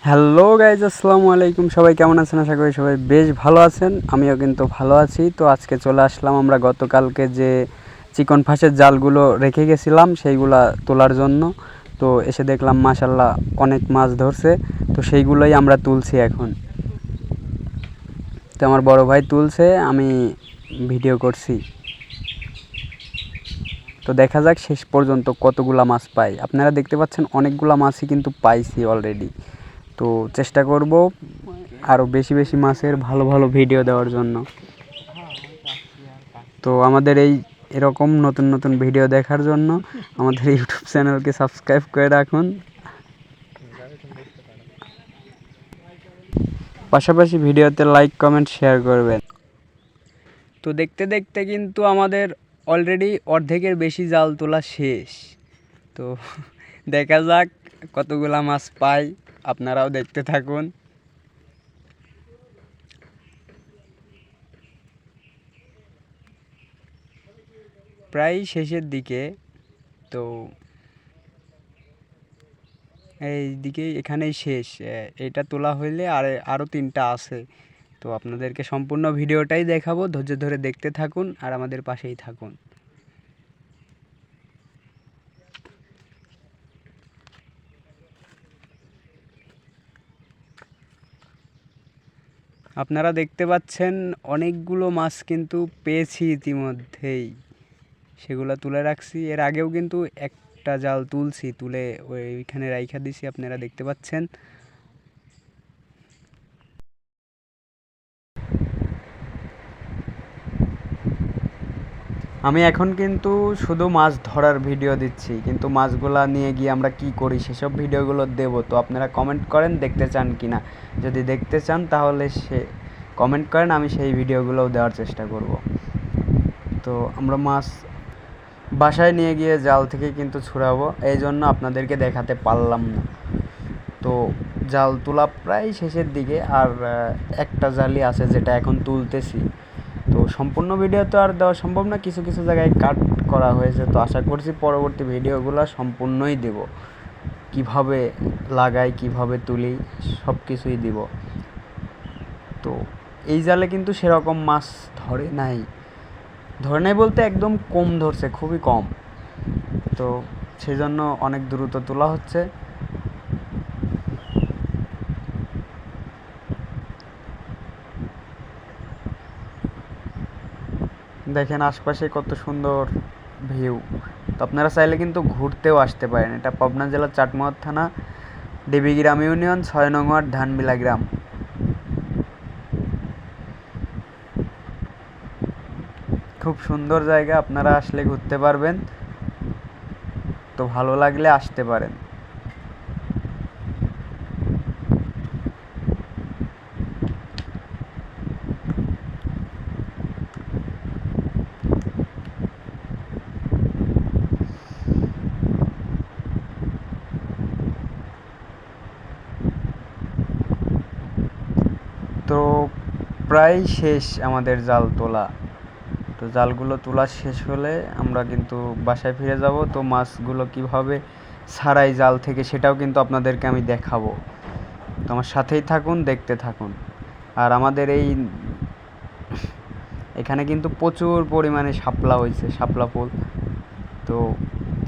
Hello guys, আসসালামু আলাইকুম। সবাই কেমন আছেন? আশা করি সবাই বেশ ভালো আছেন। আমিও কিন্তু ভালো আছি। তো আজকে চলে আসলাম আমরা গতকালকে যে চিকন ফাঁসের জালগুলো রেখে গেছিলাম সেইগুলা তোলার জন্য। তো এসে দেখলাম মাশাল্লাহ অনেক মাছ ধরছে। তো সেইগুলোই আমরা তুলছি এখন। তো আমার বড় ভাই তুলছে, আমি ভিডিও করছি। তো দেখা যাক শেষ পর্যন্ত কতগুলা মাছ পাই। আপনারা দেখতে পাচ্ছেন অনেকগুলা মাছই কিন্তু পাইছি অলরেডি। তো চেষ্টা করব আরও বেশি বেশি মাছের ভালো ভালো ভিডিও দেওয়ার জন্য। তো আমাদের এরকম নতুন নতুন ভিডিও দেখার জন্য আমাদের ইউটিউব চ্যানেলকে সাবস্ক্রাইব করে রাখুন, পাশাপাশি ভিডিওতে লাইক কমেন্ট শেয়ার করবেন। তো দেখতে দেখতে কিন্তু আমাদের অলরেডি অর্ধেকের বেশি জাল তোলা শেষ। তো দেখা যাক কতগুলা মাছ পাই, আপনারাও দেখতে থাকুন। প্রায় শেষের দিকে। তো এই দিকে এখানেই শেষ। এটা তোলা হইলে আরও 3টা আছে। তো আপনাদেরকে সম্পূর্ণ ভিডিওটাই দেখাবো, ধৈর্য ধরে দেখতে থাকুন আর আমাদের পাশেই থাকুন। আপনারা দেখতে পাচ্ছেন অনেকগুলো মাছ কিন্তু পেয়েছি ইতিমধ্যেই, সেগুলো তুলে রাখছি। এর আগেও কিন্তু একটা জাল তুলছি, তুলে ওইখানে রাইখা দিছি, আপনারা দেখতে পাচ্ছেন। আমি এখন কিন্তু শুধু মাছ ধরার ভিডিও দিচ্ছি, কিন্তু মাছগুলা নিয়ে গিয়ে আমরা কি করি সেসব ভিডিওগুলো দেব। তো আপনারা কমেন্ট করেন দেখতে চান কি না। যদি দেখতে চান তাহলে কমেন্ট করেন, আমি সেই ভিডিওগুলোও দেওয়ার চেষ্টা করব। তো আমরা মাছ বাসায় নিয়ে গিয়ে জাল থেকে কিন্তু ছুড়াবো, এই জন্য আপনাদেরকে দেখাতে পারলাম না। তো জাল তোলা প্রায় শেষের দিকে, আর একটা জালই আছে যেটা এখন তুলতেছি। তো সম্পূর্ণ ভিডিও তো আর দেওয়া সম্ভব না, কিছু কিছু জায়গায় কাট করা হয়েছে। তো আশা করছি পরবর্তী ভিডিওগুলো সম্পূর্ণই দেব, কিভাবে লাগাই কিভাবে তুলি সব কিছুই দিব। তো এই জালে কিন্তু সেরকম মাছ ধরে নাই বলতে একদম কম ধরছে, খুবই কম। তো সেই জন্য অনেক দ্রুত তোলা হচ্ছে। দেখেন আশপাশে কত সুন্দর ভিউ। তো আপনারা চাইলে কিন্তু ঘুরতেও আসতে পারেন। এটা পাবনা জেলার চাটমোহর থানা, দেবীগ্রাম ইউনিয়ন, 6 নং ওয়ার্ড, ধানবিলা গ্রাম। খুব সুন্দর জায়গা, আপনারা আসলে ঘুরতে পারবেন। তো ভালো লাগলে আসতে পারেন। তো প্রায় শেষ আমাদের জাল তোলা। তো জালগুলো তোলা শেষ হলে আমরা কিন্তু বাসায় ফিরে যাব। তো মাছগুলো কীভাবে ছাড়াই জাল থেকে সেটাও কিন্তু আপনাদেরকে আমি দেখাবো। তো আমার সাথেই থাকুন, দেখতে থাকুন। আর আমাদের এখানে কিন্তু প্রচুর পরিমাণে শাপলা হয়েছে, শাপলা ফুল। তো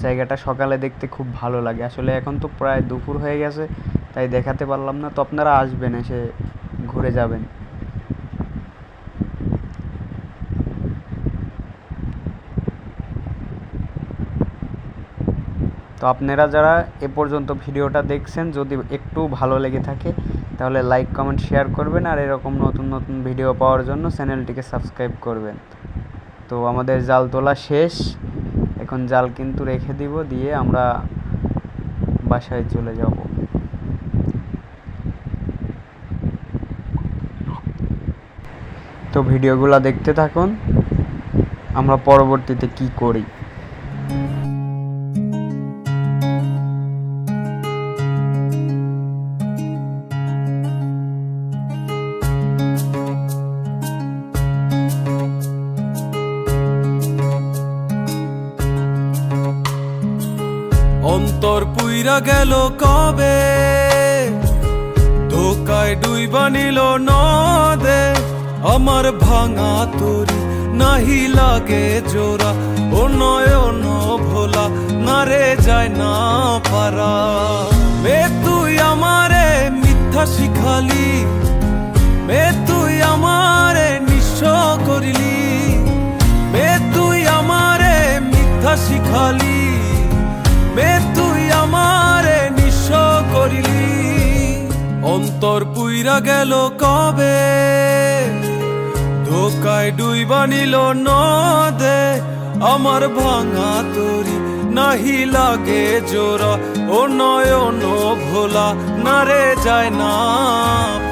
জায়গাটা সকালে দেখতে খুব ভালো লাগে। আসলে এখন তো প্রায় দুপুর হয়ে গেছে, তাই দেখাতে পারলাম না। তো আপনারা আসবেন, এসে ঘুরে যাবেন। তো আপনারা যারা এ পর্যন্ত ভিডিওটা দেখছেন, যদি একটু ভালো লেগে থাকে তাহলে লাইক কমেন্ট শেয়ার করবেন, আর এরকম নতুন নতুন ভিডিও পাওয়ার জন্য চ্যানেলটিকে সাবস্ক্রাইব করবেন। তো আমাদের জাল তোলা শেষ, এখন জাল কিন্তু রেখে দিব, দিয়ে আমরা বাসায় চলে যাব। তো ভিডিওগুলো দেখতে থাকুন, আমরা পরবর্তীতে কি করি। অন্তর পুইরা গেল কবে, ডুইবা নিল নদে আমার ভাঙা তরি নাহি লাগে জোড়া ও নয়ন ভোলা না রে যায় না পারা মে তুই আমারে মিথ্যা শিখালি মে তুই আমারে নিঃস্ব করিলি মে তুই আমারে মিথ্যা শিখালি মে তুই আমারে নিঃস্ব করিলি অন্তর পুইরা গেল কবে ধোকায় ডুইবা নিল নদে আমার ভাঙা তরি নাহি লাগে জোড়া ও নয়ন ভোলা না রে যায় না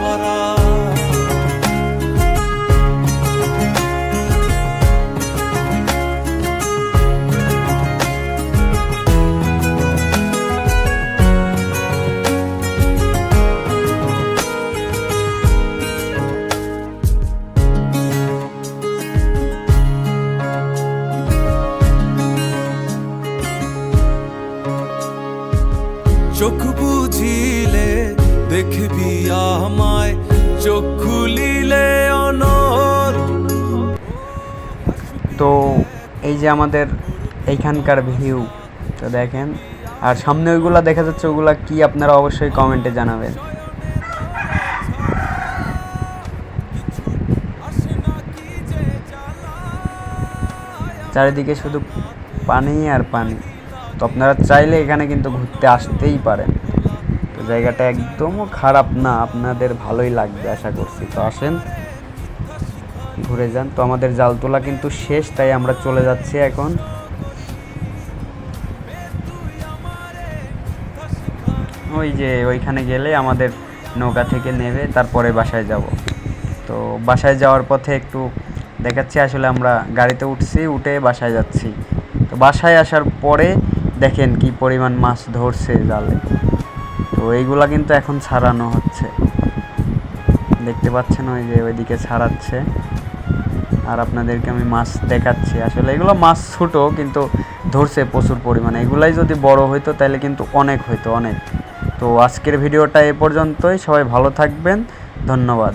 পারা চোখ বুঝিলে দেখবি আমায় চোখ খুলিলে অনর। তো এই যে আমাদের এইখানকার ভিউ তো দেখেন, আর সামনে ওইগুলা দেখা যাচ্ছে, ওগুলা কি আপনারা অবশ্যই কমেন্টে জানাবেন। চারিদিকে শুধু পানি আর পানি। তো আপনারা চাইলে এখানে কিন্তু ঘুরতে আসতেই পারেন। তো জায়গাটা একদমও খারাপ না, আপনাদের ভালোই লাগবে আশা করছি। তো আসেন ঘুরে যান। তো আমাদের জাল তোলা কিন্তু শেষ, তাই আমরা চলে যাচ্ছি এখন। ওই যে ওইখানে গেলে আমাদের নৌকা থেকে নেবে, তারপরে বাসায় যাব। তো বাসায় যাওয়ার পথে একটু দেখাচ্ছি, আসলে আমরা গাড়িতে উঠছি, উঠে বাসায় যাচ্ছি। তো বাসায় আসার পরে দেখেন কি পরিমাণ মাছ ধরছে জালে। তো এইগুলা কিন্তু এখন ছাড়ানো হচ্ছে, দেখতে পাচ্ছেন ওই যে ওইদিকে ছাড়াচ্ছে। আর আপনাদেরকে আমি মাছ দেখাচ্ছি। আসলে এগুলো মাছ ছোটো, কিন্তু ধরছে প্রচুর পরিমাণে। এগুলাই যদি বড় হইতো তাহলে কিন্তু অনেক হইতো, অনেক। তো আজকের ভিডিওটা এ পর্যন্তই। সবাই ভালো থাকবেন, ধন্যবাদ।